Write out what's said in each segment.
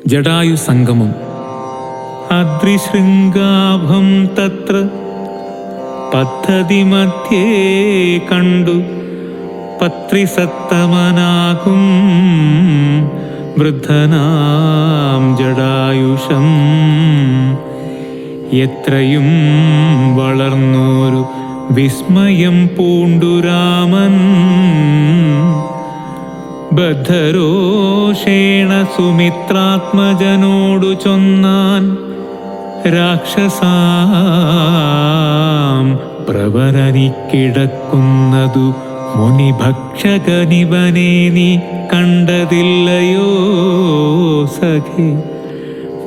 ജടായുസംഗമം. അദ്രിശൃംഗാഭം തത്ര പദ്ധതി മധ്യേ കണ്ടു പത്രിസത്തമനാകും വൃദ്ധനാം ജടായുഷം. എത്രയും വളർന്നോരു വിസ്മയം പൂണ്ടു രാമൻ. ബദ്ധരോഷേണ സുമിത്രാത്മജനോടു ചൊന്നാൻ, രാക്ഷസാം പ്രവരനിക്കിടക്കുന്നതു മുനിഭക്ഷകനിവനെ നീ കണ്ടതില്ലയോ സഖേ?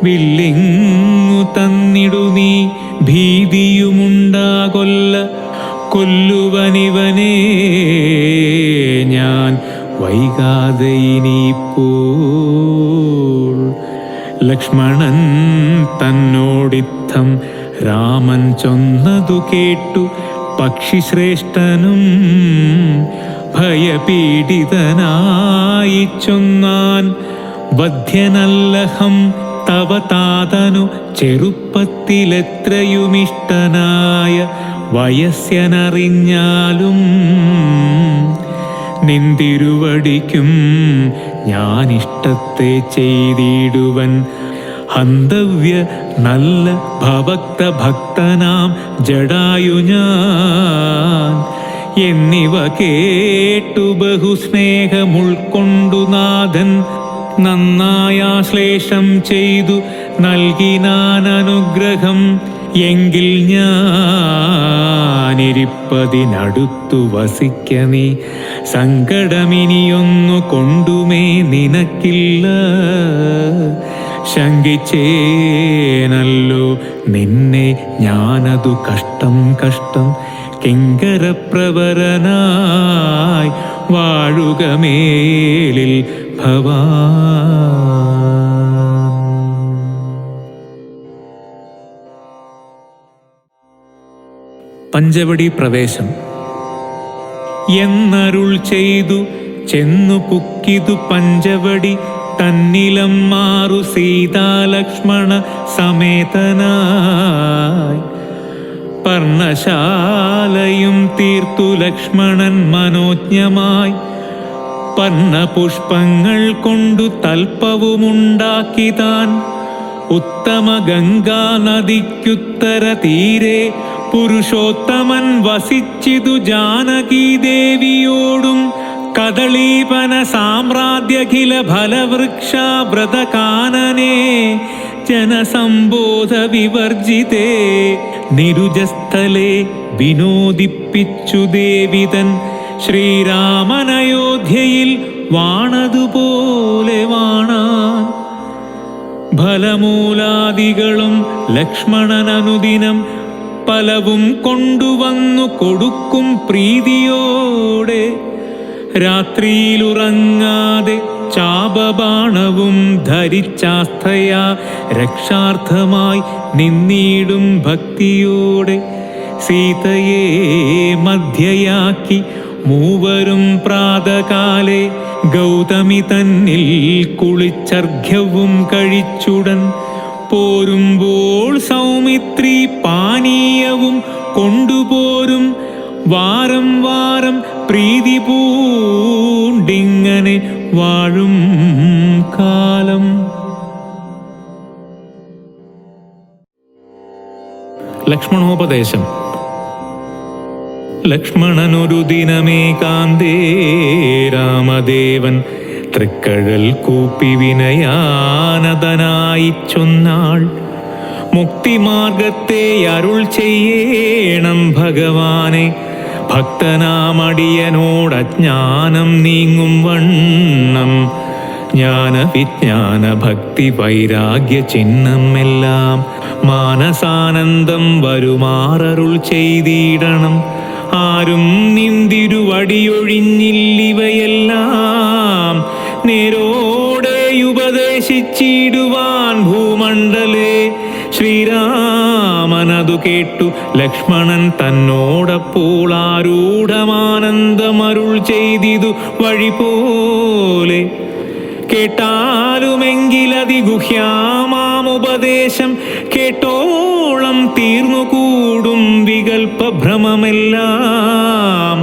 വില്ലിങ്ങു തന്നിടു നീ, ഭീതിയുമുണ്ടാകൊല്ല കൊല്ലുവനിവനെ ഞാൻ വൈകാതെ ഇനിപ്പോൾ. ലക്ഷ്മണൻ തന്നോടിത്തം രാമൻ ചൊന്നതു കേട്ടു പക്ഷിശ്രേഷ്ഠനും ഭയപീഡിതനായി ചൊന്നാൻ, വധ്യനല്ലഹം തവ താതനു ചെറുപ്പത്തിലെത്രയുമിഷ്ടനായ വയസ്യനറിഞ്ഞാലും നിന്തിരുവടിക്കും ഞാനിഷ്ടത്തെ ചെയ്തിടുവൻ. ഹന്തവ്യ നല്ല ഭവക്ത ഭക്തനാം ജടായു ഞാൻ എന്നിവ കേട്ടു ബഹുസ്നേഹമുൾക്കൊണ്ടു നാഥൻ നന്നായാശ്ലേഷം ചെയ്തു നൽകിനാൻ അനുഗ്രഹം. എങ്കിൽ ഞാനിരിപ്പതിനടുത്തു വസിക്ക നീ, സങ്കടമിനിയൊന്നു കൊണ്ടുമേ നിനക്കില്ല. ശങ്കിച്ചേനല്ലോ നിന്നെ ഞാനതു കഷ്ടം കഷ്ടം, കിങ്കരപ്രവരനായി വാഴുക മേലിൽ ഭവാൻ. പഞ്ചവടി പ്രവേശം. എന്നരുൾ ചെയ്തു ചെന്നു പുക്കിതു പഞ്ചവടി തന്നിലം മാറു സീതാലക്ഷ്മണ സമേതനായി. പർണശാലയും തീർത്തു ലക്ഷ്മണൻ മനോജ്ഞമായി, പർണപുഷ്പങ്ങൾ കൊണ്ടു തൽപ്പവുമുണ്ടാക്കി താൻ. ഉത്തമ ഗംഗാ നദിക്കുത്തര തീരെ പുരുഷോത്തമൻ വസിച്ചിതു ജാനകീദേവിയോടും. കദളീപന സാമ്രാജ്യഖില ഫലവൃക്ഷാവ്രതകാനനേ ജനസംബോധ വിവർജിതേ നിരുജസ്ഥലേ വിനോദിപ്പിച്ചു ദേവിതൻ. ശ്രീരാമനയോധ്യയിൽ വാണതുപോലെ വാണാൻ. ഫലമൂലാദികളും ലക്ഷ്മണനനുദിനം പലവും കൊണ്ടുവന്നു കൊടുക്കും പ്രീതിയോടെ. രാത്രിയിലുറങ്ങാതെ ചാപബാണവും ധരിച്ചാസ്ഥയാ രക്ഷാർത്ഥമായി നിന്നീടും ഭക്തിയോടെ. സീതയെ മധ്യയാക്കി മൂവരും പ്രാതകാലെ ഗൗതമി തന്നിൽ കുളിച്ചർഘ്യവും കഴിച്ചുടൻ. പോരുമ്പോൾ സൗമിത്രി പാനീയവും കൊണ്ടുപോരും. വാരം വാരം പ്രീതി പൂണ്ടിങ്ങനെ വാഴും കാലം. ലക്ഷ്മണോപദേശം. ലക്ഷ്മണനൊരു ദിനമേകാന്തേ രാമദേവൻ തൃക്കഴൽ കൂപ്പി വിനയാനതനായി ചൊന്നാൾ. മുക്തിമാർഗത്തെ അരുൾ ചെയ്യേണം ഭഗവാനെ, ഭക്തനാമടിയനോടജ്ഞാനം നീങ്ങും വണ്ണം. ജ്ഞാന വിജ്ഞാന ഭക്തി വൈരാഗ്യ ചിഹ്നം എല്ലാം മാനസാനന്ദം വരുമാറരുൾ ചെയ്തിടണം. ആരും നിന്തിരുവടിയൊഴിഞ്ഞില്ലിവയെല്ലാം നേരോടെ ഉപദേശിച്ചിടുവാൻ ഭൂമണ്ഡലേ. ശ്രീരാമനതു കേട്ടു ലക്ഷ്മണൻ തന്നോടപ്പോൾ ആരൂഢമാനന്ദമരുൾ ചെയ്തിതു വഴി പോലെ. കേട്ടാലുമെങ്കിലതിഗുഹ്യാമാമുപദേശം കേട്ടോളം തീർന്നുകൂടും വികൽപ്പഭ്രമമെല്ലാം.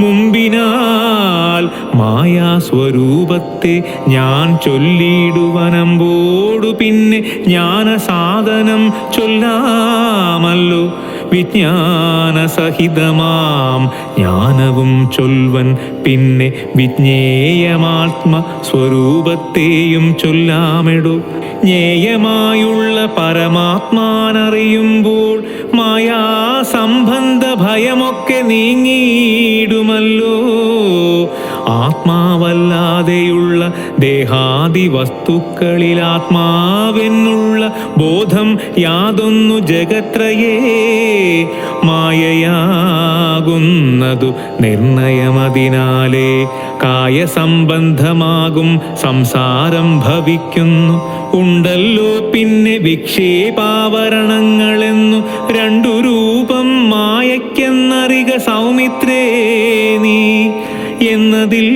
മുമ്പിനാൽ മായാസ്വരൂപത്തെ ഞാൻ ചൊല്ലിയിടുവനമ്പോടു പിന്നെ ജ്ഞാനസാധനം ചൊല്ലാമല്ലോ. വിജ്ഞാനസഹിതമാം ജ്ഞാനവും ചൊൽവൻ പിന്നെ വിജ്ഞേയമാത്മ സ്വരൂപത്തെയും ചൊല്ലാമെടു. ജ്ഞേയമായുള്ള പരമാത്മാനറിയുമ്പോൾ മായാസംബന്ധ ഭയമൊക്കെ നീങ്ങിയിടുമല്ലോ. ആത്മാവല്ലാതെയുള്ള ദേഹാദി വസ്തുക്കളിൽ ആത്മാവെന്നുള്ള ബോധം യാതൊന്നു ജഗത്രയേ മായയാകുന്നതു നിർണയമതിനാലേ കായസംബന്ധമാകും സംസാരം ഭവിക്കുന്നു. ഉണ്ടല്ലോ പിന്നെ വിക്ഷേപാവരണങ്ങളെന്നു രണ്ടു രൂപം മായയ്ക്കെന്നറിക സൗമിത്രേ നീ. എന്നതിൽ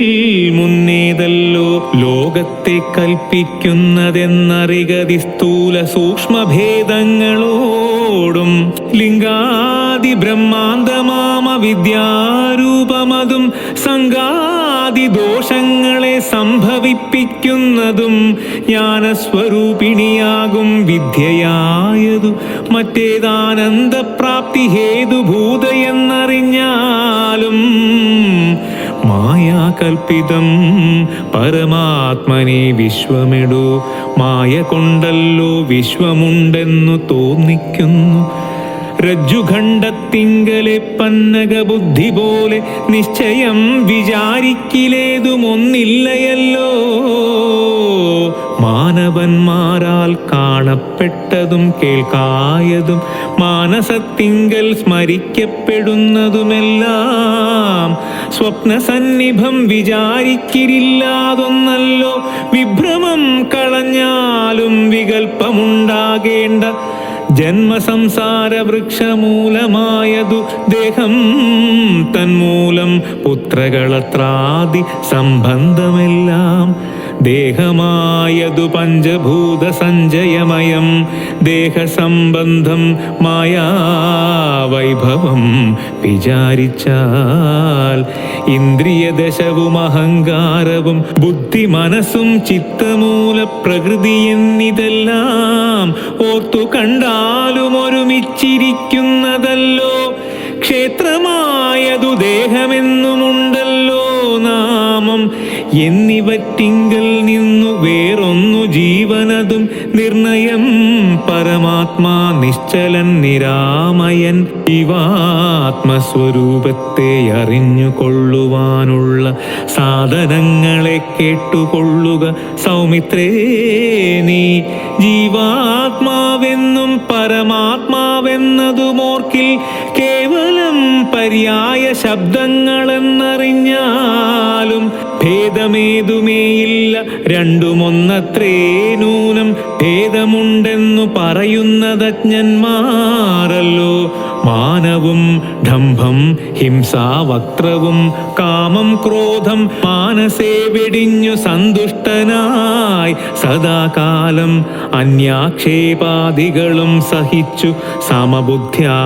മുന്നേതല്ലോ ലോകത്തെ കൽപ്പിക്കുന്നതെന്നറികതി സ്ഥൂല സൂക്ഷ്മഭേദങ്ങളോടും ലിംഗാദി ബ്രഹ്മാന്തമാമ വിദ്യാരൂപമതും സംഘാദി ദോഷങ്ങളെ സംഭവിപ്പിക്കുന്നതും ജ്ഞാനസ്വരൂപിണിയാകും വിദ്യയായതു മറ്റേതാനന്ദപ്രാപ്തി ഹേതുഭൂതയെന്നറിഞ്ഞാലും മായാകൽപ്പിതം പരമാത്മനെ വിശ്വമെടു. മായ കൊണ്ടല്ലോ വിശ്വമുണ്ടെന്നു തോന്നിക്കുന്നു. രജ്ജുഖണ്ഡത്തിങ്കലെ പന്നകബുദ്ധി പോലെ നിശ്ചയം വിചാരിക്കിലേതുമൊന്നില്ലയല്ലോ. മാനവന്മാരാൽ കാണപ്പെട്ടതും കേൾക്കായതും മാനസത്തിങ്കൽ സ്മരിക്കപ്പെടുന്നതുമെല്ലാം സ്വപ്നസന്നിഭം വിചാരിക്കില്ലാതൊന്നല്ലോ. വിഭ്രമം കളഞ്ഞാലും വികൽപ്പമുണ്ടാകേണ്ട ജന്മസംസാര വൃക്ഷമൂലമായതു ദേഹം തന്മൂലം പുത്രകളത്രാദി സംബന്ധമെല്ലാം. ദേഹമായതു പഞ്ചഭൂത സഞ്ചയമയം ദേഹസംബന്ധം മായാവൈഭവം വിചാരിച്ചാൽ ഇന്ദ്രിയദശവും അഹങ്കാരവും ബുദ്ധി മനസ്സും ചിത്തമൂല പ്രകൃതി എന്നിതെല്ലാം ഓർത്തു കണ്ടാലും ഒരുമിച്ചിരിക്കുന്നതല്ലോ. ക്ഷേത്രമായതു ദേഹമെന്നുമുണ്ടല്ലോ നാമം എന്നിവറ്റിങ്കൽ നിന്നു വേറൊന്നു ജീവനതും നിർണയം പരമാത്മാ നിശ്ചലൻ നിരാമയൻ. ജീവാത്മസ്വരൂപത്തെ അറിഞ്ഞുകൊള്ളുവാനുള്ള സാധനങ്ങളെ കേട്ടുകൊള്ളുക സൗമിത്രേ നീ. ജീവാത്മാവെന്നും പരമാത്മാവെന്നതുമോർക്കിൽ കേവലം പര്യായ ശബ്ദങ്ങളെന്നറിഞ്ഞാലും ഭേദമേതുമേയില്ല രണ്ടുമൊന്നത്രേ നൂനം. ഭേദമുണ്ടെന്നു പറയുന്നതജ്ഞന്മാരല്ലോ. മാനവും ഡംഭം ഹിംസാവക്ത്രവും കാമം ക്രോധം മാനസേ വെടിഞ്ഞു സന്തുഷ്ടനായി സദാകാലം അന്യാക്ഷേപാദികളും സഹിച്ചു സമബുദ്ധ്യാ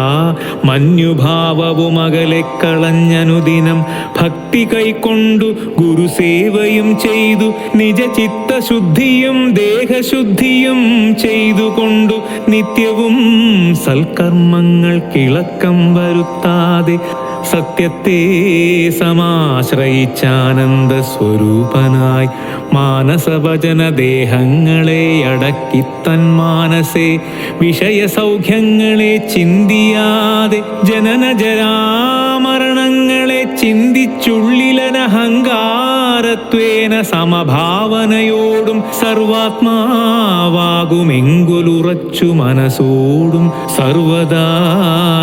മന്യുഭാവവുമകലെ കളഞ്ഞനുദിനം ഭക്തി കൈക്കൊണ്ടു ഗുരുസേവയും ചെയ്തു നിജ ചിത്തശുദ്ധിയും ദേഹശുദ്ധിയും ചെയ്തുകൊണ്ടു നിത്യവും സൽക്കർമ്മങ്ങൾ കിളക്കം വരുത്താതെ സത്യത്തെ സമാശ്രയിച്ചാനന്ദ സ്വരൂപനായി മാനസവചന ദേഹങ്ങളെ അടക്കി തന്മാനസേ വിഷയസൗഖ്യങ്ങളെ ചിന്തിയാതെ ജനന ജരാമരണങ്ങളെ ചിന്തിച്ചുള്ളിലനഹങ്കാരത്വേന സമഭാവനയോടും സർവാത്മാവാകുമെങ്കുലുറച്ചു മനസ്സോടും സർവദാ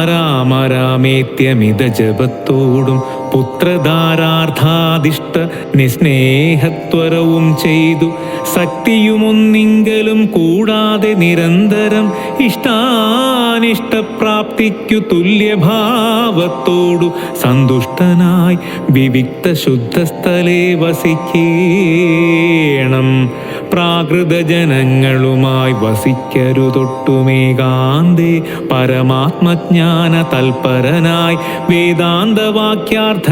രാമരാമേത്യമിത ജപത്തോടും പുത്രധാരാർത്ഥാദിഷ്ട നിസ്നേഹത്വരവും ചെയ്തു ശക്തിയുമൊന്നിങ്കലും കൂടാതെ നിരന്തരം ഇഷ്ടാനിഷ്ടപ്രാപ്തിക്കു തുല്യഭാവത്തോടു സന്തുഷ്ടനായി വിവിക്ത ശുദ്ധസ്ഥലേ വസിക്കേണം. പ്രാകൃതജനങ്ങളുമായി വസിക്കരുതൊട്ടുമേകാന്തേ പരമാത്മജ്ഞാന തൽപരനായി വേദാന്തവാക്യാർത്ഥങ്ങൾ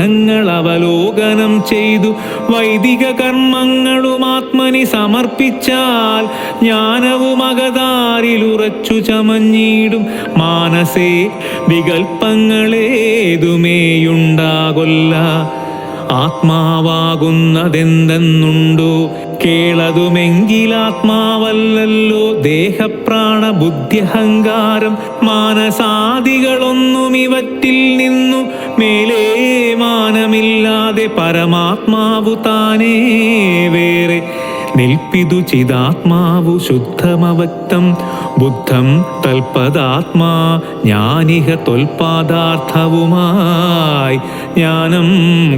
അവലോകനം ചെയ്തു വൈദിക കർമ്മങ്ങളും ആത്മനി സമർപ്പിച്ചാൽ ജ്ഞാനവും അകതാരിലുറച്ചു ചമഞ്ഞിടും. മാനസേ വികൽപ്പങ്ങളേതുമേയുണ്ടാകൊല്ല. ആത്മാവാകുന്നതെന്തെന്നുണ്ടോ കേളതുമെങ്കിലാത്മാവല്ലല്ലോ. ദേഹപ്രാണ ബുദ്ധ്യഹങ്കാരം മാനസാദികളൊന്നും ഇവറ്റിൽ നിന്നു മേലേ മാനമില്ലാതെ പരമാത്മാവു താനേ വേറെ നിൽപ്പിതു ചിദാത്മാവു ശുദ്ധമവക്തം ബുദ്ധം തൽപദാത്മാ ജ്ഞാനിക തൊൽപാദാർത്ഥവുമായി ജ്ഞാനം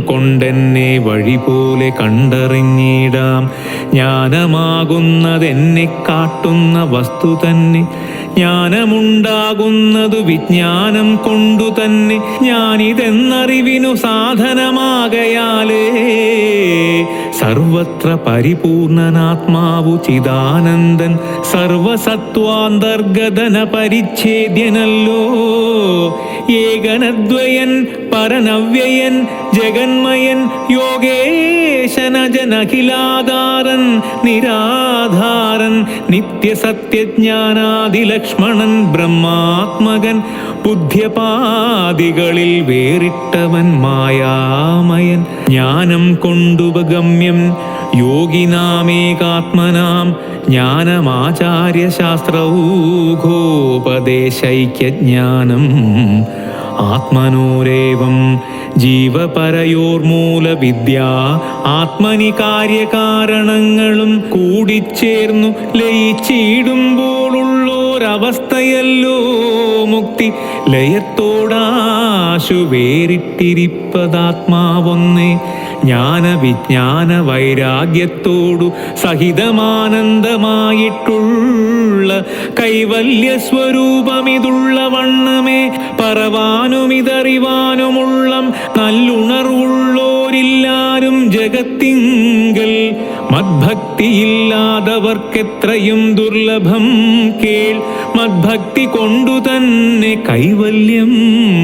കൊണ്ടെന്നെ വഴി പോലെ കണ്ടറിഞ്ഞിടാം. ജ്ഞാനമാകുന്നതെന്നെ കാട്ടുന്ന വസ്തു തന്നെ. ജ്ഞാനമുണ്ടാകുന്നതു വിജ്ഞാനം കൊണ്ടു തന്നെ. ഞാനിതെന്നറിവിനു സാധനമാകയാലേ സർവത്ര പരിപൂർണനാത്മാവു ചിദാനന്ദൻ സർവസത്വാന്തർഗതന പരിച്ഛേദ്യനല്ലോ. ഏകനദ്വയൻ പരനവ്യയൻ ജഗന്മയൻ യോഗേശനജനഖിലാധാരൻ നിരാധാരൻ നിത്യസത്യജ്ഞാനാദിലക്ഷ്മണൻ ബ്രഹ്മാത്മകൻ ബുദ്ധ്യപാദികളിൽ വേറിട്ടവൻ മായാമയൻ ജ്ഞാനം കൊണ്ടുപഗമ്യം യോഗിനാമേകാത്മനാം ജ്ഞാനമാചാര്യശാസ്ത്രൗഘോപദേശൈക്യജ്ഞാനം ആത്മനോരേവം ജീവപരയോർമൂലവിദ്യ ആത്മനി കാര്യകാരണങ്ങളും കൂടിച്ചേർന്നു ലയിച്ചിടുമ്പോഴുള്ളോരവസ്ഥയല്ലോ മുക്തി. ലയത്തോടാശു വേറിട്ടിരിപ്പതാത്മാവൊന്നേ ജ്ഞാനവിജ്ഞാന വൈരാഗ്യത്തോടു സഹിതമാനന്ദമായിട്ടുള്ള കൈവല്യസ്വരൂപമിതുള്ള വണ്ണമേ പറവാനുമിതറിവാനുമുള്ളം നല്ലുണർവുള്ളോരില്ലാരും ജഗത്തിങ്കൽ. മദ്ഭക്തിയില്ലാതവർക്കെത്രയും ദുർലഭം കേൾ. മദ്ഭക്തി കൊണ്ടു തന്നെ കൈവല്യം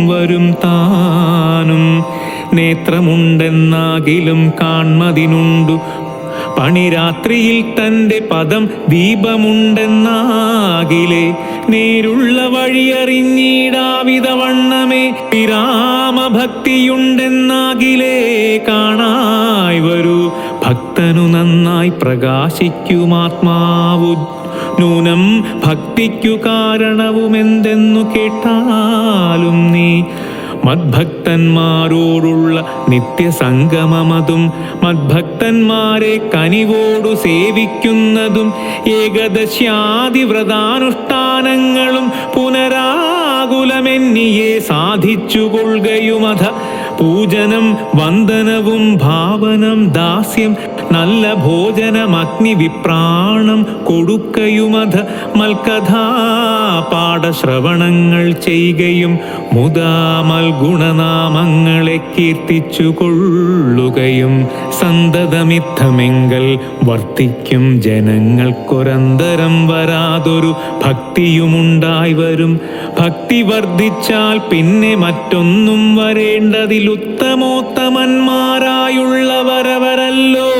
വരും താനും. നേത്രമുണ്ടെന്നാകിലും കാൺമതിനുണ്ടു പണിരാത്രിയിൽ തൻ്റെ പദം ദീപമുണ്ടെന്നാകിലേ നേരുള്ള വഴിയറിഞ്ഞിടാവിധവണ്ണമേ. വിരാമഭക്തിയുണ്ടെന്നാകിലേ കാണായി വരൂ. ഭക്തനു നന്നായി പ്രകാശിക്കുമാത്മാവു നൂനം ഭക്തിക്കു കാരണവുമെന്തെന്നു കേട്ടാലും നീ. മദ്ഭക്തന്മാരോടുള്ള നിത്യസംഗമമതും മദ്ഭക്തന്മാരെ കനിവോടു സേവിക്കുന്നതും ഏകദശ്യാദിവ്രതാനുഷ്ഠാനങ്ങളും പുനരാകുലമെന്നിയെ സാധിച്ചുകൊള്ളുകയുമധ. പൂജനം വന്ദനവും ഭാവനം ദാസ്യം നല്ല ഭോജനം അഗ്നിവിപ്രാണം കൊടുക്കയുമധ. മൽക്കഥാ പാഠശ്രവണങ്ങൾ ചെയ്യുകയും മുദാമൽ ഗുണനാമങ്ങളെ കീർത്തിച്ചു കൊള്ളുകയും സന്തതമിത്തമെങ്കൽ വർത്തിക്കും ജനങ്ങൾക്കൊരന്തരം വരാതൊരു ഭക്തിയുമുണ്ടായി വരും. ഭക്തി വർദ്ധിച്ചാൽ പിന്നെ മറ്റൊന്നും വരേണ്ടതിലുത്തമോത്തമന്മാരായുള്ളവരവരല്ലോ.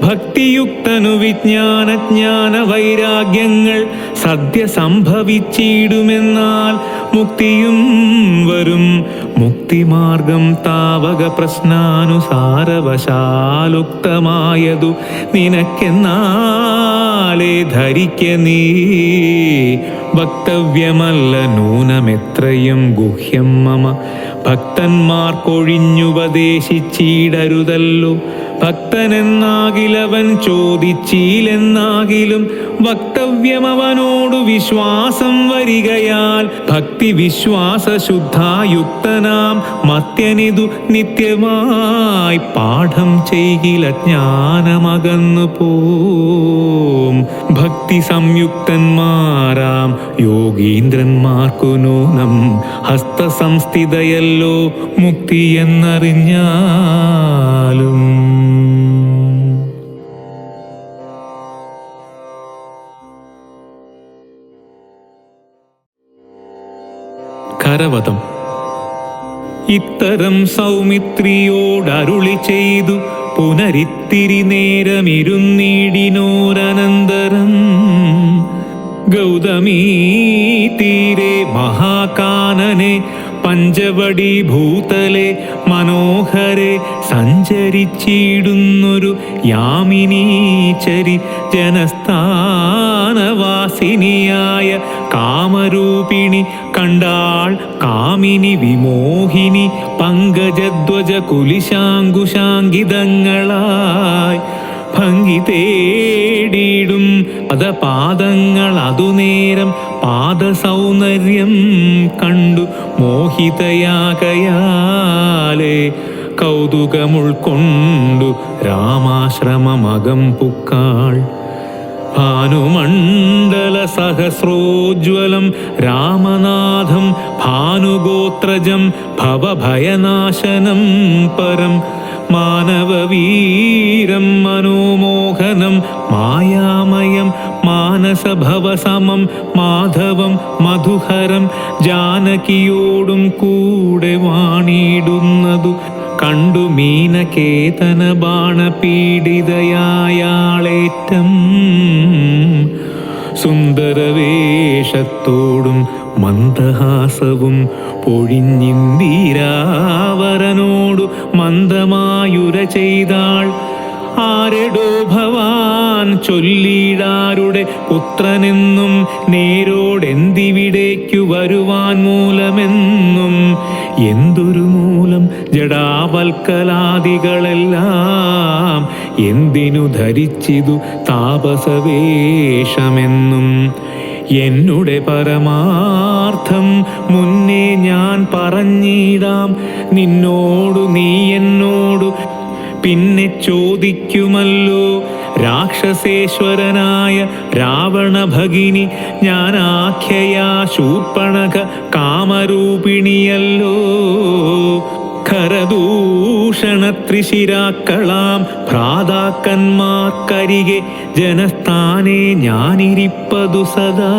ഭക്തിയുക്തനു വിജ്ഞാനജ്ഞാന വൈരാഗ്യങ്ങൾ സദ്യ സംഭവിച്ചിടുമെന്നാൽ മുക്തിയും വരും. മുക്തിമാർഗം താവക പ്രശ്നാനുസാരവശാലുക്തമായതു നിനക്കെന്നാലേ ധരിക്ക നീ. വക്തവ്യമല്ല നൂനമെത്രയും ഗുഹ്യം മമ. ഭക്തന്മാർക്കൊഴിഞ്ഞുപദേശിച്ചിടരുതല്ലോ. ഭക്തനെന്നാകിലവൻ ചോദിച്ചില്ലെന്നാകിലും വക്തവ്യമവനോടു വിശ്വാസം വരികയാൽ ഭക്തി വിശ്വാസ ശുദ്ധായുക്തനാം മത്യനിതു നിത്യമായി പാഠം ചെയ്കില ജ്ഞാനമകന്നു പോം. ഭക്തി സംയുക്തന്മാരാം യോഗീന്ദ്രന്മാർക്കു നൂനം ഹസ്തസംസ്ഥിതയല്ലോ മുക്തി എന്നറിഞ്ഞാലും. ഖരവധം. ഇത്തരം സൗമിത്രിയോടരുളി ചെയ്തു പുനരിത്തിരി നേരമിരുന്നീടിനോരനന്തരം ഗൗതമീ തീരെ മഹാകാനനെ പഞ്ചവടി ഭൂതലെ മനോഹരെ സഞ്ചരിച്ചിടുന്നൊരു യാമിനീചരി ജനസ്ഥാനവാസിനിയായ കാമരൂപിണി കണ്ടാൾ. കാമിനി വിമോഹിനി പങ്കജധ്വജ കുലിശാങ്കുശാങ്കിതങ്ങളായി ഭംഗി തേടിയിടും പദപാദങ്ങൾ അതുനേരം പാദസൗന്ദര്യം കണ്ടു മോഹിതയാകയാലേ കൗതുകമുൾക്കൊണ്ടു രാമാശ്രമമകം പുക്കാൾ. ഭാനുമണ്ഡല സഹസ്രോജ്വലം രാമനാഥം ഭാനുഗോത്രജം ഭവഭയനാശനം പരം മാനവവീരം മനോമോഹനം മായാമയം മാനസഭവസമം മാധവം മധുഹരം ജാനകിയോടും കൂടെ വാണിടുന്നതു കണ്ടു മീനകേതന ബാണപീഡിതയായാളേറ്റം സുന്ദരവേഷത്തോടും മന്ദഹാസവും പൊഴിഞ്ഞിന്ദീരാവരനോടു മന്ദമായുര ചെയ്താൾ. ആരെടോ ഭവാൻ ചൊല്ലിടാരുടെ പുത്രനെന്നും നേരോടെന്തിവിടേക്കു വരുവാൻ മൂലമെന്നും. എന്തൊരു മൂലം ജഡാവൽക്കലാദികളെല്ലാം എന്തിനു ധരിച്ചിതു താപസവേഷമെന്നും. എന്നുടെ പരമാർത്ഥം മുന്നേ ഞാൻ പറഞ്ഞിടാം നിന്നോടു, നീ എന്നോടു പിന്നെ ചോദിക്കുമല്ലോ. രാക്ഷസേശ്വരനായ രാവണ ഭഗിനി ഞാനാഖ്യയാ ശൂർപ്പണഖ കാമരൂപിണിയല്ലോ. ഖരദൂഷണത്രിശിരാക്കളാം ഭ്രാതാക്കന്മാർക്കരികെ ജനസ്ഥാനെ ഞാനിരിപ്പതു സദാ.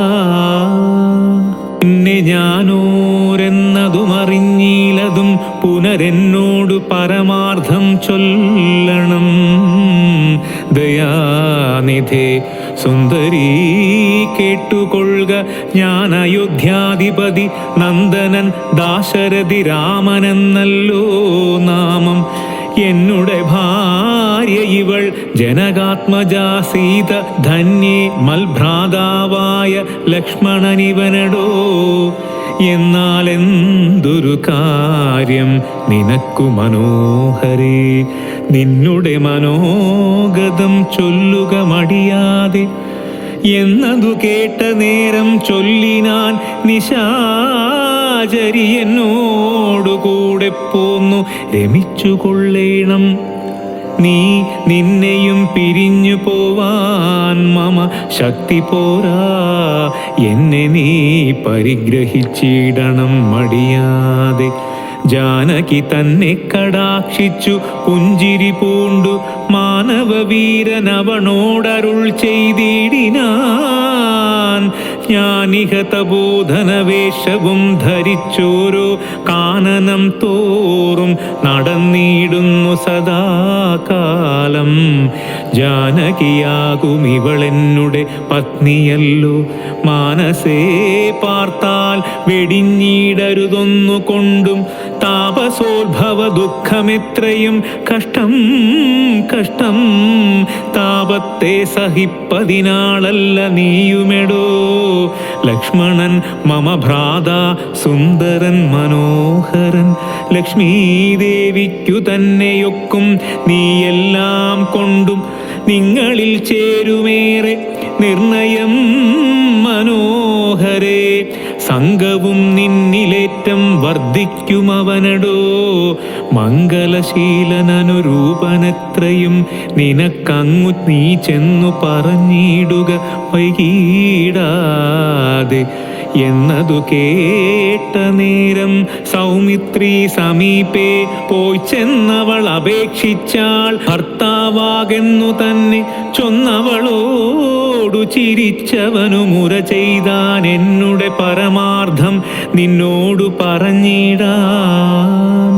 പിന്നെ ഞാനോരെന്നതുമറിഞ്ഞീലതും പുനരെന്നോടു പരമാർത്ഥം ചൊല്ലണം. ദയാനിധേ സുന്ദരീ കേട്ടുകൊള്ളുക, ഞാൻ അയോധ്യാധിപതി നന്ദനൻ ദാശരഥി രാമനെന്നല്ലോ നാമം. എന്നുടെ ഭാര്യ ഇവൾ ജനകാത്മജാ സീത, ധന്യേ മൽഭ്രാതാവായ ലക്ഷ്മണനിവനടോ. എന്നാൽ എന്തൊരു കാര്യം നിനക്കു മനോഹരേ, നിന്നുടെ മനോഗതം ചൊല്ലുക മടിയാതെ. എന്നതു കേട്ട നേരം ചൊല്ലിനാൻ നിശാചരി എന്നോടുകൂടെ പോന്നു രമിച്ചുകൊള്ളേണം. നീ നിന്നെയും പിരിഞ്ഞു പോവാൻ മമ ശക്തി പോരാ, എന്നെ നീ പരിഗ്രഹിച്ചിടണം മടിയാതെ. ജാനകി തന്നെ കടാക്ഷിച്ചു പുഞ്ചിരി പൂണ്ടു മാനവവീരനവണോടരുൾ ചെയ്തിടിനാൻ. ജ്ഞാനിക തപോധനവേഷവും ധരിച്ചോരോ കാനനം തോറും നടന്നിടുന്നു സദാകാലം. ജാനകിയാകും ഇവളെന്നുടെ പത്നിയല്ലോ, മാനസേ പാർത്താൽ വെടിഞ്ഞിടരുതൊന്നു കൊണ്ടും. താപസോദ്ഭവ ദുഃഖമെത്രയും കഷ്ടം കഷ്ടം, താപത്തെ സഹിപ്പതിനാളല്ല നീയുമെടോ. ലക്ഷ്മണൻ മമ ഭ്രാത സുന്ദരൻ മനോഹരൻ, ലക്ഷ്മീദേവിക്കു തന്നെയൊക്കും നീയെല്ലാം കൊണ്ടും. നിങ്ങളിൽ ചേരുമേറെ നിർണയം മനോഹരേ. സംഘവും നിന്നിലേറ്റം വർദ്ധിക്കുമവനടോ. മംഗലശീലനനുരൂപനെത്രയും നിനക്കങ്ങു നീ ചെന്നു പറഞ്ഞിടുക വൈകിടാതെ. എന്നതു കേട്ട നേരം സൗമിത്രി സമീപേ പോയി ചെന്നവൾ അപേക്ഷിച്ചാൾ. ഭർത്താവാകെന്നു തന്നെ ചൊന്നവളോടു ചിരിച്ചവനു മുര ചെയ്താൻ. എന്നുടെ പരമാർത്ഥം നിന്നോടു പറഞ്ഞിടാം.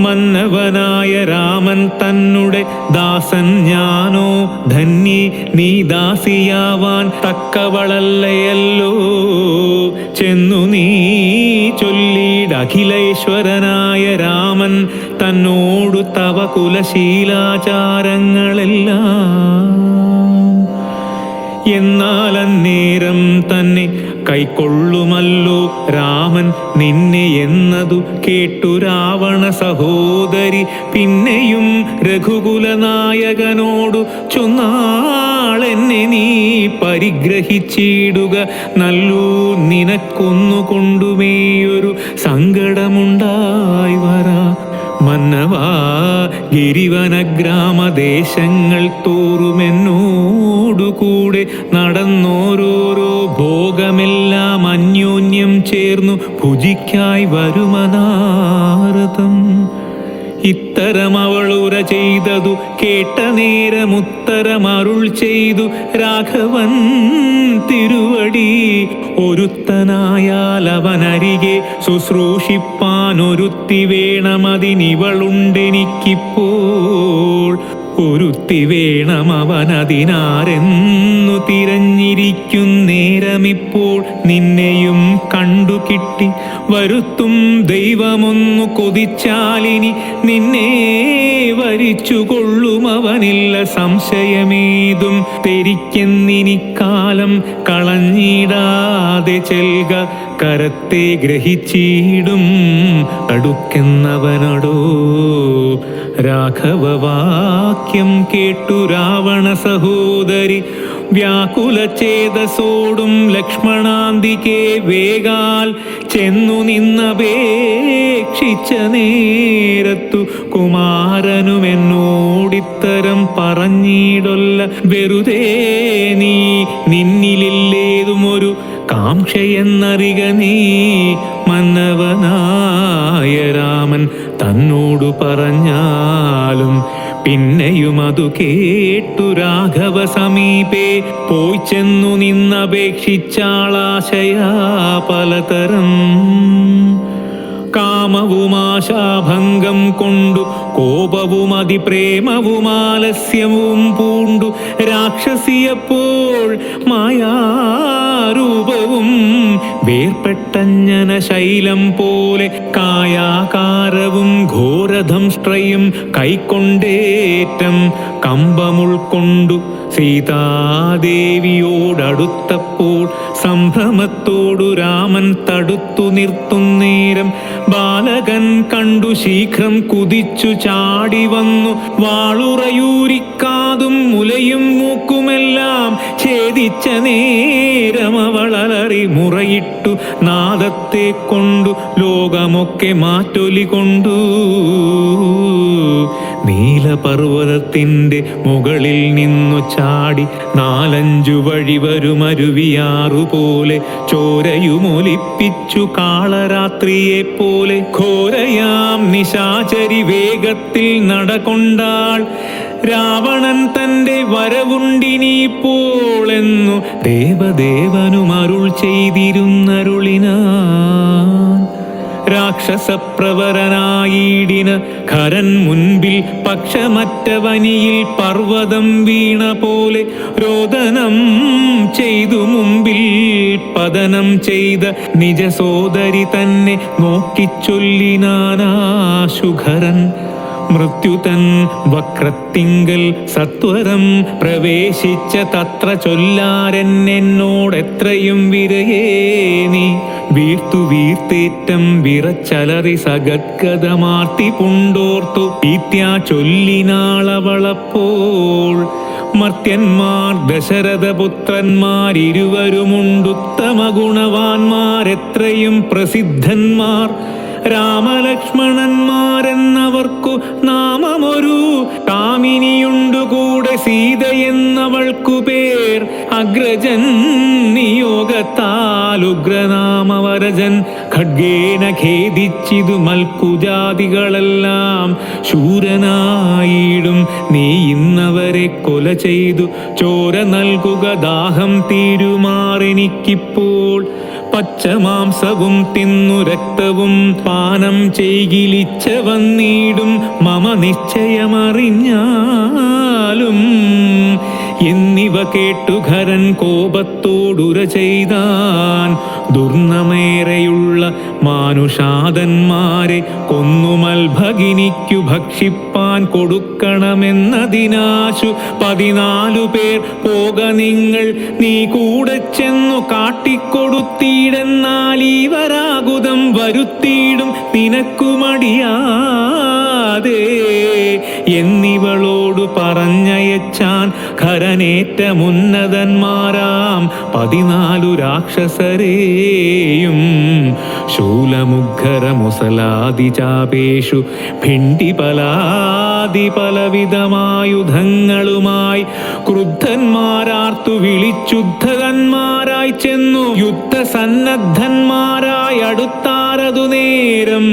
മന്നവനായ രാമൻ തന്നുടെ ദാസൻ ഞാനോ. ധന്യേ നീ ദാസിയാവാൻ തക്കവളല്ലയല്ലോ. ചെന്നു നീ ചൊല്ലിട അഖിലേശ്വരനായ രാമൻ തന്നോടു തവ കുലശീലാചാരങ്ങളെല്ലാം. എന്നാൽ അന്നേരം തന്നെ കൈക്കൊള്ളുമല്ലോ രാമൻ നിന്നെ എന്നതു കേട്ടു രാവണ സഹോദരി. പിന്നെയും രഘുകുലനായകനോടു ചൊന്നാളെന്നെ നീ പരിഗ്രഹിച്ചിടുക. നല്ലൂ നിനക്കൊന്നുകൊണ്ടുമേയൊരു സങ്കടമുണ്ടായി വരാ. മന്നവാ ഗിരിവനഗ്രാമദേശങ്ങൾ തോറുമെന്നോടുകൂടെ നടന്നോരോരോ ഭോഗമെല്ലാം അന്യോന്യം ചേർന്നു ഭുജിക്കായി വരുമനാരദം. ഇത്തരം അവളുര ചെയ്തതു കേട്ട നേരമുത്തരമരുൾ ചെയ്തു രാഘവൻ തിരുവടി. ഒരുത്തനായാൽ അവനരികെ ശുശ്രൂഷിപ്പാൻ ഒരുത്തി വേണമതിനിവളുണ്ടെനിക്കിപ്പോൾ. ഒരുത്തി വേണം അവനതിനാരെന്നു തിരഞ്ഞിരിക്കുന്നേരമിപ്പോൾ. നിന്നെയും കണ്ടു കിട്ടി വരുത്തും ദൈവമൊന്നു കൊതിച്ചാലിനി നിന്നെ വരിച്ചു കൊള്ളും അവനില്ല സംശയമേതും. തെരിക്കെന്നിനിക്കാലം കളഞ്ഞിടാതെ ചെൽക. കരത്തെ ഗ്രഹിച്ചിടും അടുക്കെന്നവനടോ. രാഘവവാക്യം കേട്ടു രാവണ സഹോദരി വ്യാകുലചേതസോടും ലക്ഷ്മണാന്തികെ വേഗാൽ ചെന്നു നിന്നപേക്ഷിച്ച നേരത്തു കുമാരനുമെന്നോടിത്തരം പറഞ്ഞിടൊല്ല. വെറുതെ നീ നിന്നിലില്ലേതുമൊരു കാംക്ഷയെന്നറിക നീ. മന്നവനായ രാമൻ തന്നോടു പറഞ്ഞാലും പിന്നെയും അതു കേട്ടു രാഘവ സമീപേ പോയി ചെന്നു നിന്നപേക്ഷിച്ചാളാശയാ പലതരം. കാമവുമാശാഭംഗം കൊണ്ടു കോപവും അതിപ്രേമവും ആലസ്യവും പൂണ്ടു രാക്ഷസിയപ്പോൾ മായാരൂപവും വേർപ്പെട്ടഞ്ഞന ശൈലം പോലെ കായാകാരവും ഘോരധംഷ്ട്രയും കൈക്കൊണ്ടേറ്റം കമ്പമുൾക്കൊണ്ടു സീതാദേവിയോടടുത്തപ്പോൾ സംഭ്രമത്തോടു രാമൻ തടുത്തു നിർത്തുന്നേരം ബാലകൻ കണ്ടു ശീഘ്രം കുതിച്ചു ചാടി വന്നു. വാളുറയൂരിക്കാതും മുലയും മൂക്കുമെല്ലാം ഛേദിച്ച നേരം അവളലറി മുറയിട്ടു നാദത്തെ കൊണ്ടു ലോകമൊക്കെ മാറ്റൊലി കൊണ്ടു. നീലപർവ്വതത്തിൻ്റെ മുകളിൽ നിന്നു ചാടി 4-5 വഴി വരുമരുവിയാറുപോലെ ചോരയുമൊലിപ്പിച്ചു കാളരാത്രിയെപ്പോലെ. ഘോരയാം നിശാചരി വേഗത്തിൽ നടകൊണ്ടാൾ. രാവണൻ തൻ്റെ വരവുണ്ടിനിപ്പോളെന്നു ദേവദേവനുമരുൾ ചെയ്തിരുന്നരുളിനാൻ. രാക്ഷസപ്രവരനായിടിന ഖരൻ മുൻപിൽ പക്ഷമറ്റവനിയിൽ പർവ്വതം വീണ പോലെ രോദനം ചെയ്തു മുമ്പിൽ പതനം ചെയ്ത നിജ സോദരി തന്നെ നോക്കിച്ചൊല്ലിനാനാശുഖരൻ. മൃത്യുതൻ വക്രത്തിങ്കൽ സത്വരം പ്രവേശിച്ച തത്ര ചൊല്ലാരെന്നോടെത്രയും വിരയേ നീ. വീർത്തു വീർത്തേറ്റം വിറച്ചലറി സഗദ്ഗതമാർത്തി പുണ്ടോർത്തു ഈത്യാ ചൊല്ലിനാളവളപ്പോൾ. മർത്യന്മാർ ദശരഥപുത്രന്മാരിരുവരുമുണ്ടുത്തമ ഗുണവാന്മാരെത്രയും പ്രസിദ്ധന്മാർ. രാമലക്ഷ്മണന്മാരെന്നവർക്കു നാമമൊരു കാമിനിയുണ്ടുകൂടെ സീതയെന്നവൾക്കു പേർ. അഗ്രജൻ നിയോഗത്താൽ ഉഗ്രനാമവരജൻ ഖഡ്ഗേന ഖേദിച്ചിതു മൽക്കുജാതികളെല്ലാം. ശൂരനായിടും നീ ഇന്നവരെ കൊല ചെയ്തു ചോര നൽകുക ദാഹം തീരുമാറെനിക്കിപ്പോൾ. പച്ചമാംസവും തിന്നു രക്തവും പാനം ചെയ്കിലിച്ച വന്നിടും മമ നിശ്ചയമറിഞ്ഞാലും. എന്നിവ കേട്ടു ഖരൻ കോപത്തോടുര ചെയ്താൻ. ദുർനമേറെയുള്ള മാനുഷാദന്മാരെ കൊന്നുമൽ ഭഗിനിക്കു ഭക്ഷിപ്പാൻ കൊടുക്കണമെന്നതിനാശു 14 പേർ പോക നിങ്ങൾ. നീ കൂടെ ചെന്നു കാട്ടിക്കൊടുത്തിയിടെന്നാൽ ഈ വരാകുതം വരുത്തിയിടും നിനക്കു മടിയാതെ എന്നിവളോടു പറഞ്ഞയച്ചാൻ. ഖരനേറ്റമുന്നതന്മാരാം 14 രാക്ഷസരെയും. ശൂലമുഖരമുസലാദിചാപേഷു ഭിണ്ടിപലാദി പലവിധമായുധങ്ങളുമായി ക്രുദ്ധന്മാരാർത്തു വിളിച്ചുദ്ധന്മാരായി ചെന്നു യുദ്ധസന്നദ്ധന്മാരായി അടുത്താരതു നേരം.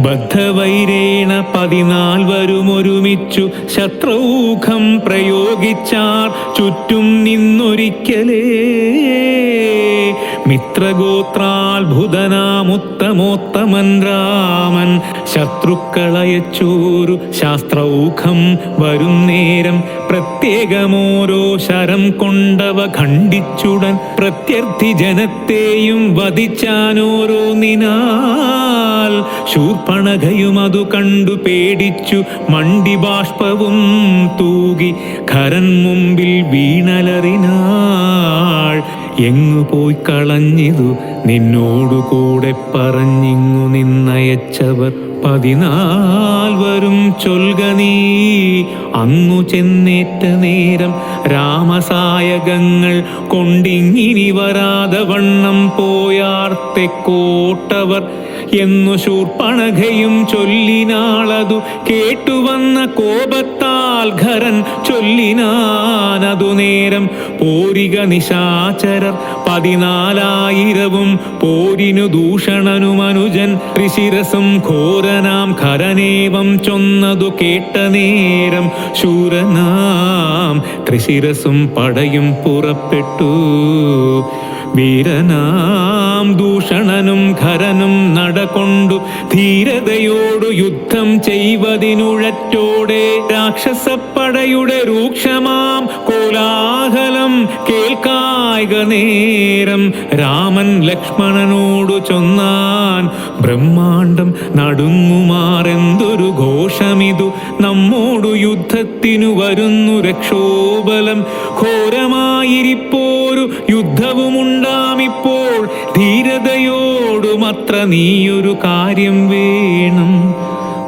ബദ്ധവൈരേണ 14 ഒരുമിച്ചു ശത്രൗഖം പ്രയോഗിച്ചാർ ചുറ്റും നിന്നൊരിക്കലേ. മിത്രഗോത്രാത്ഭുതനാമുത്തമോത്തമൻ രാമൻ ശത്രുക്കളയച്ചൂരു ശാസ്ത്രൗഖം വരും നേരം. പ്രത്യേകമോരോ ശരം കൊണ്ടവ ഖണ്ഡിച്ചുടൻ പ്രത്യർത്ഥി ജനത്തെയും വധിച്ചാനോരോ നിനാൽ. ശൂർപ്പണഖയും അതു കണ്ടു പേടിച്ചു മണ്ടിബാഷ്പവും തൂകി ഖരൻ മുമ്പിൽ വീണലറിനാൾ. എങ്ങു പോയി കളഞ്ഞിതു നിന്നോടുകൂടെ പറഞ്ഞിങ്ങു നിന്നയച്ചവർ 14 ചൊൽക നീ. അങ്ങു ചെന്നേറ്റ നേരം രാമസായകങ്ങൾ കൊണ്ടിങ്ങിനി വരാതെ വണ്ണം പോയാർ തെക്കോട്ടവർ എന്നു ശൂർപ്പണഖയും ചൊല്ലിനാളതു കേട്ടുവന്ന കോപത്താൽ ഖരൻ ചൊല്ലിനാനതു നേരം. പോരിക നിശാചരർ 14,000 പോരിനു ദൂഷണനുമനുജൻ ഋഷിരസും ഘോരനാം ഖരനേവം ചൊന്നതു കേട്ട നേരം. ശൂരനാം ത്രിശിരസും പടയും പുറപ്പെട്ടു. വീരനാം ദൂഷണനും ഖരനും നടകൊണ്ടു ധീരതയോടു യുദ്ധം ചെയ്വതിനുഴറ്റോടെ. രാക്ഷസപ്പടയുടെ രൂക്ഷമാം കോലാഹലം കേൾക്കായ്ക നേരം. രാമൻ ലക്ഷ്മണനോടു ചൊന്നാൻ ബ്രഹ്മാണ്ടം നടുങ്ങുമാറെന്തൊരു ഘോഷമിതു. നമ്മോടു യുദ്ധത്തിനു വരുന്നു രക്ഷോബലം. ഘോരമായിരിപ്പോരു യുദ്ധവുമുണ്ടാമിപ്പോൾ. ധീരതയോടുമത്ര നീയൊരു കാര്യം വേണം.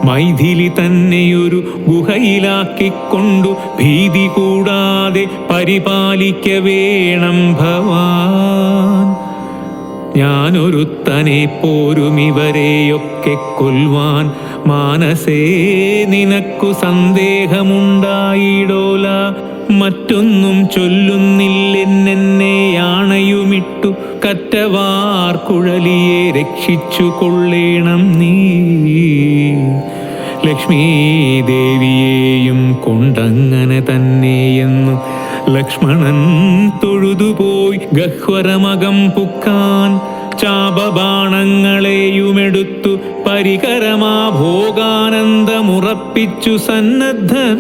മൈഥിലി തന്നെയൊരു ഗുഹയിലാക്കിക്കൊണ്ടു ഭീതി കൂടാതെ പരിപാലിക്ക വേണം ഭവാൻ. ഞാനൊരുത്തനെ പോരും ഇവരെയൊക്കെ കൊല്ലുവാൻ. മാനസേ നിനക്കു സന്ദേഹമുണ്ടായിടോല. മറ്റൊന്നും ചൊല്ലുന്നില്ലെന്നെയാണയുമിട്ടു കറ്റവാർ കുഴലിയെ രക്ഷിച്ചു കൊള്ളേണം നീ. ലക്ഷ്മീ ദേവിയെയും കൊണ്ടങ്ങനെ തന്നെയെന്നു ലക്ഷ്മണൻ തൊഴുതുപോയി ഗഹ്വരമകം പുക്കാൻ. ചാപബാണങ്ങളെയുമെടുത്തു പരികരമാ ഭോഗാനന്ദമുറപ്പിച്ചു സന്നദ്ധനായി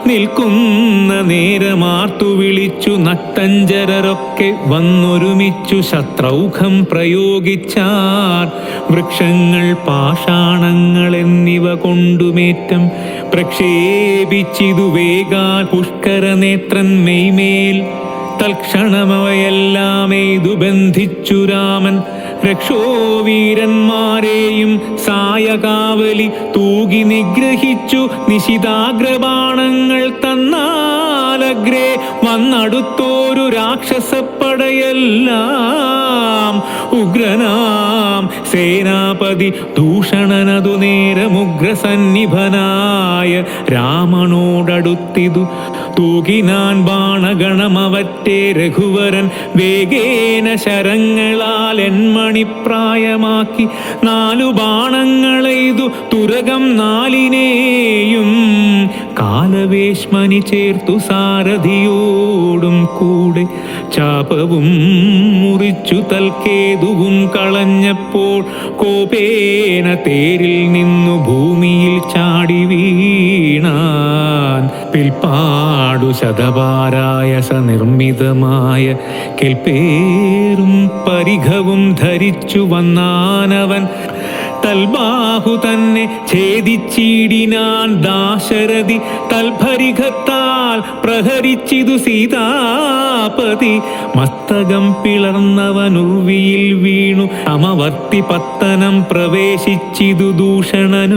നിൽക്കുന്ന നേരമാർത്തു വിളിച്ചു നട്ടഞ്ചരരൊക്കെ വന്നൊരുമിച്ചു ശത്രൗഖം പ്രയോഗിച്ചാർ. വൃക്ഷങ്ങൾ പാഷാണങ്ങൾ എന്നിവ കൊണ്ടുമേറ്റം പ്രക്ഷേപിച്ചിതു വേഗാൽ പുഷ്കരനേത്രൻ മെയ്മേൽ. തൽക്ഷണമവയെല്ലാം എയ്തു ബന്ധിച്ചു രാമൻ രക്ഷോവീരന്മാരെയും സായകാവലി തൂകി നിഗ്രഹിച്ചു നിശിതാഗ്രബാണങ്ങൾ തന്നാലഗ്രേ വന്നടുത്തോരു രാക്ഷസപ്പടയെല്ലാം ഉഗ്രനാം സേനാപതി ദൂഷണനതു നേരമുഗ്രസന്നിഭനായ രാമനോടടുത്തിതു തൂകിനാൻ ബാണഗണമവറ്റെ രഘുവരൻ വേഗേന ശരങ്ങളാൽ എൺമണിപ്രായമാക്കി 4 ബാണങ്ങളെയ്തു തുരകം 4-നെയും കാലവേശ്മനി ചേർത്തു സാരഥിയോടും കൂടെ ചാപവും മുറിച്ചു തൽക്കേതുവും കളഞ്ഞപ്പോൾ കോപേന തേരിൽ നിന്നു ഭൂമിയിൽ ചാടി വീണാൻ പിൽപ്പാടു ശതപാരായസ നിർമ്മിതമായ കെൽപ്പേറും പരിഘവും ധരിച്ചു വന്നാനവൻ തൽബാഹു തന്നെ ഛേദിച്ചിടിനാൻ ദാശരഥി തൽഭരിഘത്താൽ പ്രഹരിച്ചിതു സീതാപതി മസ്തകം പിളർന്നവനുർവിയിൽ വീണു സമവർത്തി പത്തനം പ്രവേശിച്ചിതു ദൂഷണൻ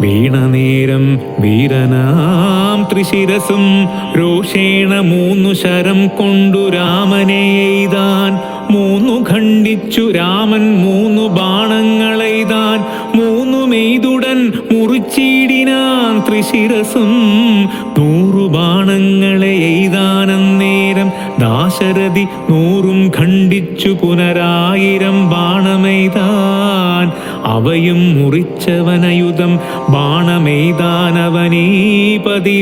വീണനേരം വീരനാം ത്രിശിരസും രോഷേണ 3 ശരം കൊണ്ടു രാമനെ എയ്താൻ 3 ഖണ്ഡിച്ചു രാമൻ 3 ബാണങ്ങളെയ്താൻ 3 മെയ്തുടൻ മുറിച്ചിടിനാൻ ത്രിശിരസും 100 ബാണങ്ങളെ എയ്താനന്നേരം ദാശരഥി 100 ഖണ്ഡിച്ചു പുനരായിരം ബാണമെയ്താൻ അവയും മുറിച്ചവനയുധം ബാണമെയ്താനവനീപതി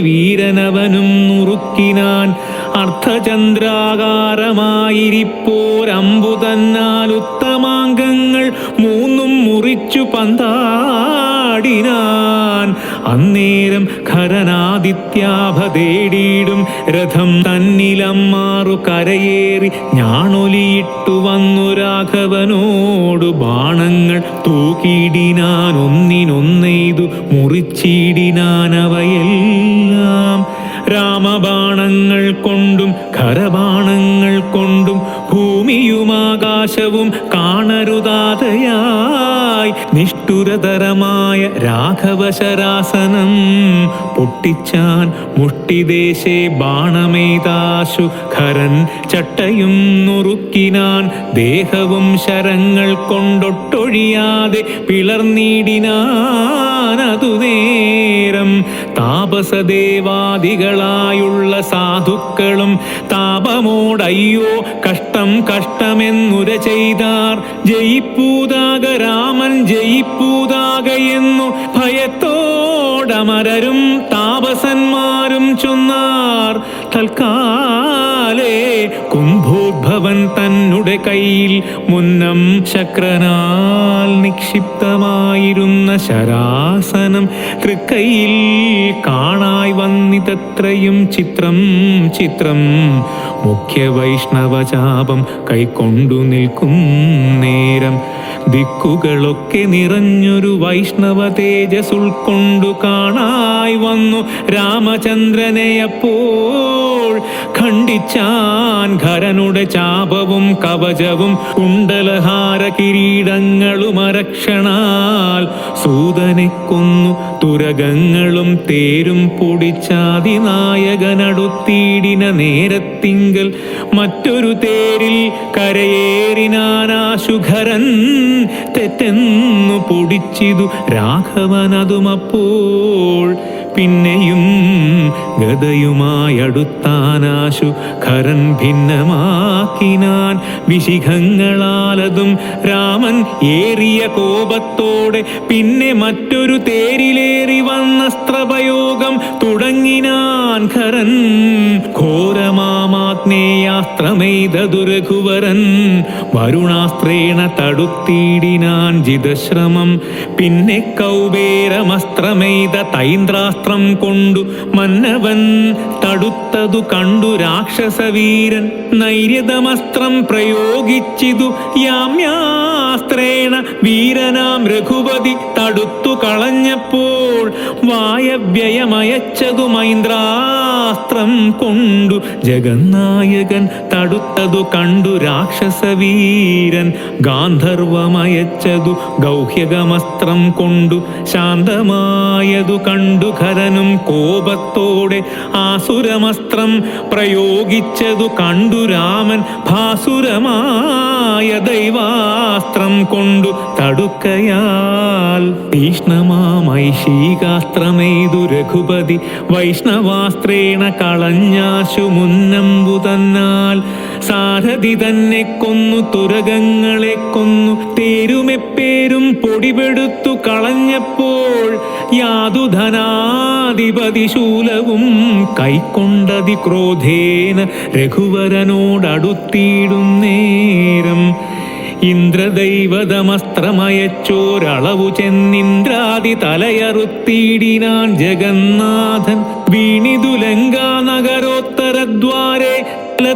വീരനവനും നുറുക്കിനാൻ അർദ്ധചന്ദ്രാകാരമായിരിപ്പോരമ്പു തന്നാൽ ഉത്തമാംഗങ്ങൾ 3 മുറിച്ചു പന്താടിനാൻ അന്നേരം ഖരനാദിത്യാഭതേടിയിടും രഥം തന്നിലമ്മാറു കരയേറി ഞാണൊലിയിട്ടു വന്നു രാഘവനോടു ബാണങ്ങൾ തൂക്കിയിടിനാൻ ഒന്നിനൊന്നെയ്തു മുറിച്ചിടിനാനവയെല്ലാം രാമബാണങ്ങൾ കൊണ്ടും ഖരബാണങ്ങൾ കൊണ്ടും ഭൂമിയുമാകാശവും കാണരുതാതയായി നിഷ്ഠുരതരമായ രാഘവശരാസനം പൊട്ടിച്ചാൻ മുഷ്ടിദേശേ ബാണമെയ്താശു ഖരൻ ചട്ടയും നുറുക്കിനാൻ ദേഹവും ശരങ്ങൾ കൊണ്ടൊട്ടൊഴിയാതെ പിളർന്നിടിനാനതു നേരം താപസദേവാദികളായുള്ള സാധുക്കളും താപമോടയ്യോ കഷ്ടം കഷ്ടമെന്നുര ചെയ്താർ ജയിപ്പൂതാക രാമൻ ജയിപ്പൂതാക എന്നു ഭയത്തോടമരരും താപസന്മാരും ചൊന്നാർ തൽക്കാലേ കുംഭോദ്ഭവൻ തന്നുടെ കയ്യിൽ മുന്നം ശക്രനാൽ നിക്ഷിപ്തമായിരുന്ന ശരാസനം തൃക്കൈയിൽ കാണായി വന്നിതത്രയും ചിത്രം മുഖ്യ വൈഷ്ണവചാപം കൈക്കൊണ്ടു നിൽക്കും നേരം ദിക്കുകളൊക്കെ നിറഞ്ഞൊരു വൈഷ്ണവ തേജസ് ഉൾക്കൊണ്ടു കാണായി വന്നു രാമചന്ദ്രനെ അപ്പോൾ ഖണ്ഡിച്ചാൻ ഖരനുടെ ചാപവും കവചവും കുണ്ടലഹാര കിരീടങ്ങളും അരക്ഷണാൽ സൂതനെ കൊന്നു തുരകങ്ങളും തേരും പൊടിച്ചാതിനായകനടുത്തിടിന നേരത്തിങ്കൽ മറ്റൊരു തേരിൽ കരയേറിനാനാശുഖരൻ തെറ്റെന്നു പൊടിച്ചിതു രാഘവനതുമപ്പോൾ പിന്നെയും ഗദയുമായടുത്താനാശു ഖരൻ ഭിന്നമാക്കിനാൻ വിശിഖങ്ങളാലതും രാമൻ ഏറിയ കോപത്തോടെ പിന്നെ മറ്റൊരു തേരിലേറി വന്നസ്ത്രപയോഗം തുടങ്ങിനാൻ ഖരൻ ഘോരമാമാഗ്നേയാസ്ത്രമെയ്ത ദുരഘുവരൻ വരുണാസ്ത്രേണ തടുത്തിടിനാൻ ജിതശ്രമം പിന്നെ കൗബേരമസ്ത്രമെയ്ത തൈന്ദ്രാസ്ത്രം കൊണ്ടു മന്നവൻ തടുത്തതു കണ്ടു രാക്ഷസവീരൻ നൈര്യതമസ്ത്രം പ്രയോഗിച്ചിതു യാമ്യാ ശസ്ത്രാസ്ത്രേണ വീരനാം രഘുപതി തടുത്തു കളഞ്ഞപ്പോൾ വായവ്യയമയച്ചതു മൈന്ദ്രാസ്ത്രം കൊണ്ടു ജഗന്നായകൻ തടുത്തതു കണ്ടു രാക്ഷസവീരൻ ഗാന്ധർവമയച്ചതു ഗൗഹ്യകമസ്ത്രം കൊണ്ടു ശാന്തമായതു കണ്ടു ഖരനും കോപത്തോടെ ആസുരമസ്ത്രം പ്രയോഗിച്ചതു കണ്ടു രാമൻ ഭാസുരമായ ദൈവാസ്ത്രം കൊണ്ടു തടുക്കയാൽ തീഷ്ണമാമൈഷീകാസ്ത്രമെയ്തു രഘുപതി വൈഷ്ണവാസ്ത്രേണ കളഞ്ഞാശു മുന്നമ്പു തന്നാൽ സാരഥി തന്നെ കൊന്നു തുരകങ്ങളെ കൊന്നു തേരുമെപ്പേരും പൊടിപെടുത്തു കളഞ്ഞപ്പോൾ യാതുധനാധിപതി ശൂലവും കൈക്കൊണ്ടതി ക്രോധേന രഘുവരനോടടുത്തിയിടും നേരം ഇന്ദ്രദൈവതമസ്ത്രമയച്ചോരളവു ചെന്നിന്ദ്രാദി തലയറുത്തിയിടിനാൻ ജഗന്നാഥൻ വീണിതു ലങ്കാനഗരോത്തരദ്വാരെ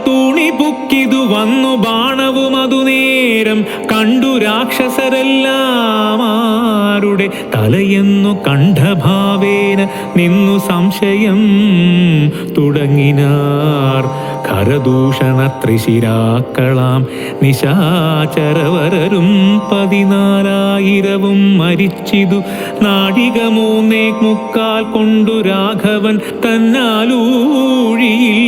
തൂണി പുക്കിതു വന്നു ബാണവും അതു നേരം കണ്ടു രാക്ഷസരെല്ലാം ആരുടെ തലയെന്നു കണ്ഠഭാവേന നിന്നു സംശയം തുടങ്ങിനാർ ഖരദൂഷണ ത്രിശിരാക്കളാം നിശാചരവരരും 14,000 മരിച്ചിതു നാഴിക 3:45 കൊണ്ടു രാഘവൻ തന്നാലൂഴിയിൽ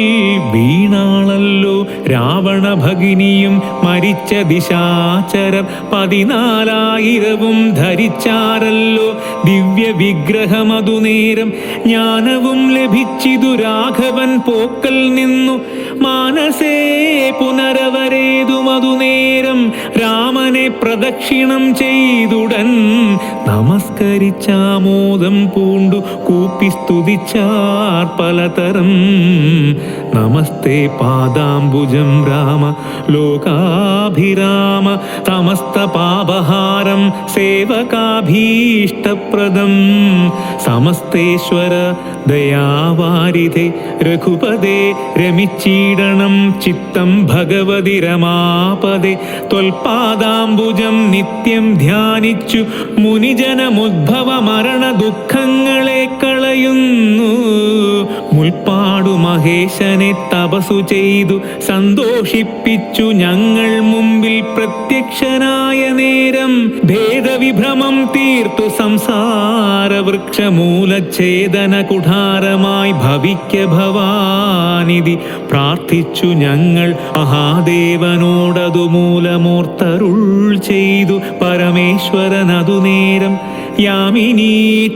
വീണാളല്ലോ രാവണ ഭഗിനിയും മരിച്ച ദിശാചരർ 14,000 ധരിച്ചാരല്ലോ ദിവ്യ വിഗ്രഹമതു നേരം ജ്ഞാനവും ലഭിച്ചിതു രാഘവൻ പോക്കൽ നിന്നു മാനസേ പുനരവരേതുമതു നേരം രാമനെ പ്രദക്ഷിണം ചെയ്തുടൻ നമസ്കരിച്ചാമോദം പൂണ്ടു കൂപ്പി സ്തുതിച്ചാർ പലതരം നമസ്തേ പാദാംബുജം രാമ ലോകാഭിരാമ സമസ്ത പാപഹാരം സേവകാഭീഷ്ടപ്രദം സമസ്തേശ്വര ദയാവാരിധേ രഘുപദേ രമിച്ചീടണം ചിത്തം ഭഗവതി രമാപദേ ത്വൽപാദാംബുജം നിത്യം ധ്യാനിച്ചു മുനിജനമുദ്ഭവ മരണ ദുഃഖങ്ങളെ കളയുന്നു മുൽപ്പാടു മഹേശനെ തപസു ചെയ്തു സന്തോഷിപ്പിച്ചു ഞങ്ങൾ മുമ്പിൽ പ്രത്യക്ഷനായ നേരം ഭേദവിഭ്രമം തീർത്തു സംസാര വൃക്ഷമൂലഛേദന കുഠാരമായി ഭവിക്ക ഭവാനിധി പ്രാർത്ഥിച്ചു ഞങ്ങൾ മഹാദേവനോടതു മൂലമോർത്തരുൾ ചെയ്തു പരമേശ്വരനതു നേരം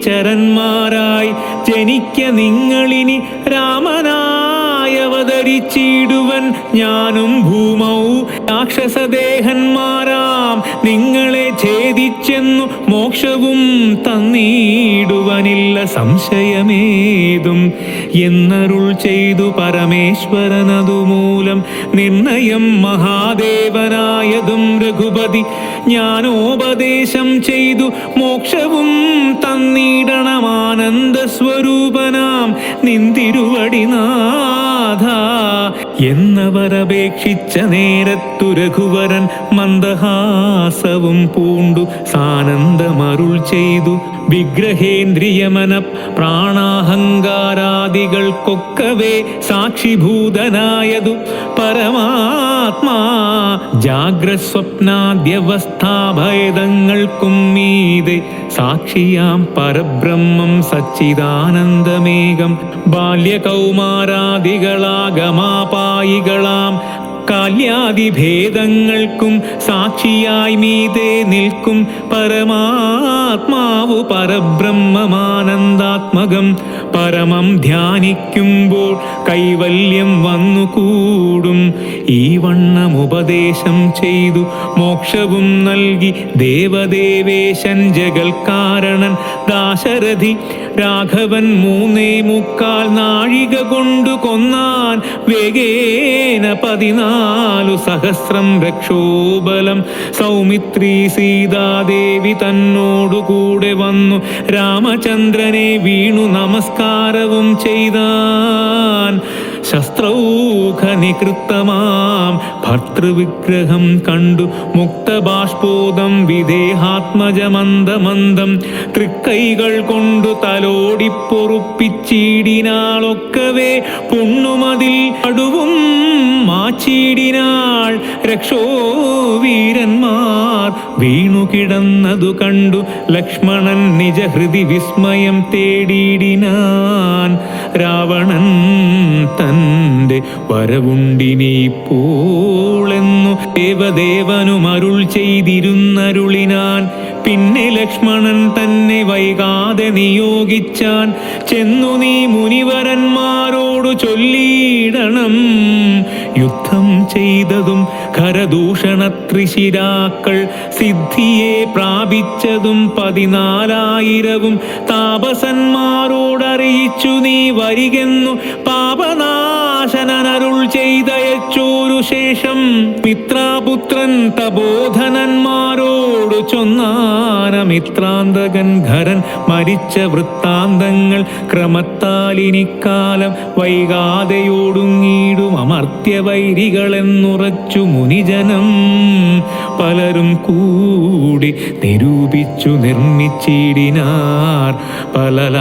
യാമിനീചരന്മാരായി ജനിക്ക നിങ്ങളിനി രാമനായി അവതരിച്ചിടുവൻ ഞാനും ഭൂമൗ രാക്ഷസദേഹന്മാരാം നിങ്ങളെ ഛേദിച്ചെന്നു മോക്ഷവും തന്നിടുവനില്ല സംശയമേതും എന്നരുൾ ചെയ്തു പരമേശ്വരനതു മൂലം നിർണയം മഹാദേവനായതും രഘുപതി ജ്ഞാനോപദേശം ചെയ്തു മോക്ഷവും തന്നിടണമാനന്ദ സ്വരൂപനാം നിന്തിരുവടിനാഥ എന്നവരപേക്ഷിച്ച നേരത്തു രഘുവരൻ മന്ദഹാസവും പൂണ്ടു സാനന്ദമരുൾ ചെയ്തു വിഗ്രഹേന്ദ്രിയമന പ്രാണാഹങ്കാരാദികൾക്കൊക്കവേ സാക്ഷിഭൂതനായതു പരമാത്മാ ജാഗ്രസ്വപ്നാദ്യവസ്ഥാഭേദങ്ങൾക്കും മീതെ സാക്ഷിയാം പരബ്രഹ്മം സച്ചിദാനന്ദമേകം ബാല്യകൗമാരാദികളാഗമാപായികളാം കാല്യാദിഭേദങ്ങൾക്കും സാക്ഷിയായി മീതെ നിൽക്കും പരമാത്മാവു പരബ്രഹ്മമാനന്ദാത്മകം പരമം ധ്യാനിക്കുമ്പോൾ കൈവല്യം വന്നുകൂടും ഈ വണ്ണം ഉപദേശം ചെയ്തു മോക്ഷവും നൽകി ദേവദേവേശൻ ജഗൽക്കാരണൻ ദാശരഥി രാഘവൻ 3:45 നാഴിക കൊണ്ടു കൊന്നാൻ വേഗേന 14 സഹസ്രം രക്ഷോബലം സൗമിത്രി സീതാദേവി തന്നോടുകൂടെ വന്നു രാമചന്ദ്രനെ വീണു നമസ്കാരവും ചെയ്താൻ ശസ്ത്രൗ സുഖനികൃത്തമാം ഭർത്തൃവിഗ്രഹം കണ്ടു മുക്തബാഷ്പോദം വിദേഹാത്മജമന്ദമന്ദം തൃക്കൈകൾ കൊണ്ടു തലോടിപ്പൊറുപ്പിച്ചിടിനാളൊക്കവേ പുണ്ണുമതിൽ അടുവും മാച്ചിടിനാൾ രക്ഷോവീരന്മാർ വീണുകിടന്നതു കണ്ടു ലക്ഷ്മണൻ നിജഹൃദി വിസ്മയം തേടിയിടിനാൻ രാവണൻ തന്റെ വരവുണ്ടിനിപ്പോളെന്നു ദേവദേവനും അരുൾ ചെയ്തിരുന്നരുളിനാൻ പിന്നെ ലക്ഷ്മണൻ തന്നെ വൈകാതെ നിയോഗിച്ചാൻ ചെന്നു നീ മുനിവരന്മാരോടു ചൊല്ലിയിടണം യുദ്ധം ചെയ്തതും ഖരദൂഷണത്രിശിരാക്കൾ സിദ്ധിയെ പ്രാപിച്ചതും 14,000 താപസന്മാരോടറിയിച്ചു നീ വരികെന്നു പാപനാശനരുൾ ചെയ്തയച്ചോരു ശേഷം മിത്രാപുത്രൻ തപോധനന്മാരോടു ചൊന്നാനമിത്രാന്തകൻ ഖരൻ മരിച്ച വൃത്താന്തങ്ങൾ ക്രമത്താലിനിക്കാലം വൈകാതെയോടുങ്ങിയിടും അമർത്യവൈരികളെന്നുറച്ചു മുനിജനം പലരും കൂടി നിരൂപിച്ചു നിർമ്മിച്ചിടിനാർ പലലാശികൾമായ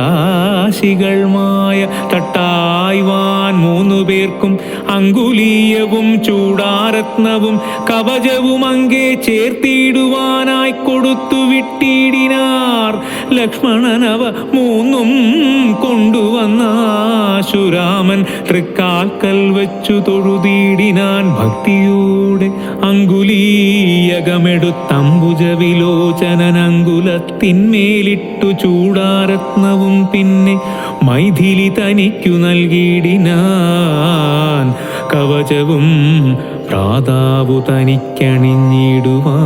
തട്ടായ്വാൻ 3 പേർക്കും അങ്കുലീയവും ചൂടാരത്നവും കവചവും അങ്കേ ചേർത്തിടുവാനായി കൊടുത്തു വിട്ടിടിനാർ ലക്ഷ്മണനവ 3 കൊണ്ടുവന്നാശുരാമൻ തൃക്കാൽക്കൽ വെച്ചു തൊഴുതിടിനാൻ ഭക്തിയോടെ അങ്കുലീയകമെടുത്തംബുജവിലോചനൻ അങ്കുലത്തിന്മേലിട്ടു ചൂടാരത്നവും പിന്നെ മൈഥിലി തനിക്കു നൽകിയിടിനാൻ കവചവും പ്രാതാവു തനിക്കണിഞ്ഞിടുവാൻ